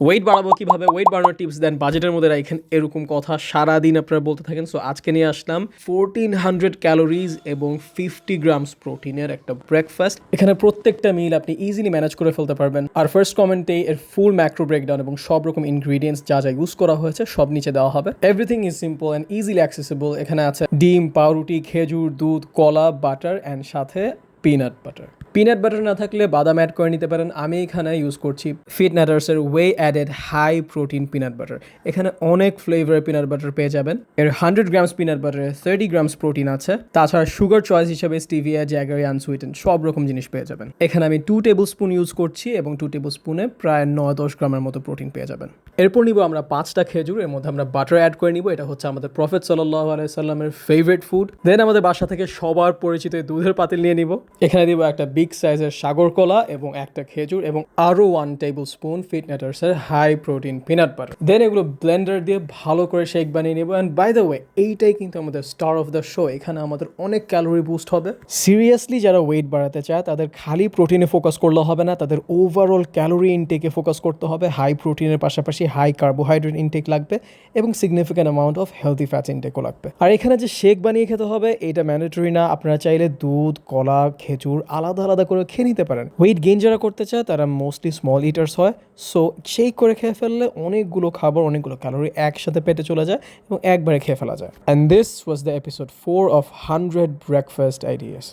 Wait বাড়াবো কিভাবে, wait বাড়ানোর টিপস দেন, বাজেটের মধ্যে রাখেন, এরকম কথা সারাদিন আপনারা বলতে থাকেন। সো আজকে নিয়ে আসলাম 1400 ক্যালোরিজ এবং 50 গ্রামস প্রোটিনের একটা ব্রেকফাস্ট। এখানে প্রত্যেকটা মিল আপনি ইজিলি ম্যানেজ করে ফেলতে পারবেন। আর ফার্স্ট কমেন্টে এর ফুল ম্যাক্রো ব্রেকডাউন এবং সব রকম ইনগ্রিডিয়েন্টস যা যা ইউজ করা হয়েছে সব নিচে দেওয়া হবে। Everything is simple and easily accessible. এখানে আছে ডিম, পাউরুটি, খেজুর, দুধ, কলা, বাটার অ্যান্ড সাথে পিনাট বাটার। পিনাট বাটার না থাকলে বাদাম অ্যাড করে নিতে পারেন। আমি এখানে ইউজ করছি ফিটনাটার্সের whey added high protein peanut butter. এখানে অনেক ফ্লেভারের পিনাট বাটার পেয়ে যাবেন। এর 100 গ্রামস পিনাট বাটারে 30 গ্রামস প্রোটিন আছে। তাছাড়া সুগার চয়েস হিসেবে স্টিভিয়া, জ্যাগারি, আনসুইটেন সব রকম জিনিস পেয়ে যাবেন। এখানে আমি 2 টেবিল স্পুন ইউজ করছি এবং 2 টেবিল স্পুনে প্রায় 9-10 গ্রামের মতো প্রোটিন পেয়ে যাবেন। এরপর নিব আমরা 5টা খেজুর, এর মধ্যে আমরা বাটার অ্যাড করে নিব। এটা হচ্ছে আমাদের প্রফেট সাল্লাল্লাহু আলাইহি সাল্লামের ফেভারিট ফুড। দেন আমাদের বাসা থেকে সবার পরিচিত দুধের পাতিল নিয়ে নিব। এখানে দিব একটা বিগ সাইজের সাগর কলা এবং একটা খেজুর এবং আরও 1 টেবিল স্পুন ফিটনাটার্সের high protein peanut butter. Then এগুলো ব্লেন্ডার দিয়ে ভালো করে শেক বানিয়ে নেব। অ্যান্ড বাই দ্য ওয়ে, এইটাই কিন্তু আমাদের স্টার অফ দ্য শো। এখানে আমাদের অনেক ক্যালোরি বুস্ট হবে। সিরিয়াসলি যারা ওয়েট বাড়াতে চায় তাদের খালি প্রোটিনে ফোকাস করলে হবে না, তাদের ওভারঅল ক্যালোরি ইনটেকে ফোকাস করতে হবে। হাই প্রোটিনের পাশাপাশি হাই কার্বোহাইড্রেট ইনটেক লাগবে এবং significant amount of healthy fats ইনটেকও লাগবে। আর এখানে যে শেক বানিয়ে খেতে হবে এটা ম্যান্ডেটরি না। আপনারা চাইলে দুধ, কলা, খেজুর আলাদা আলাদা করে খেয়ে নিতে পারেন। ওয়েট গেইন যারা করতে চায় তারা মোস্টলি স্মল ইটার্স হয়। সো শেক করে খেয়ে ফেললে অনেকগুলো খাবার, অনেকগুলো ক্যালোরি একসাথে পেটে চলে যায় এবং একবারে খেয়ে ফেলা যায়। And this was the episode 4 of 100 breakfast ideas.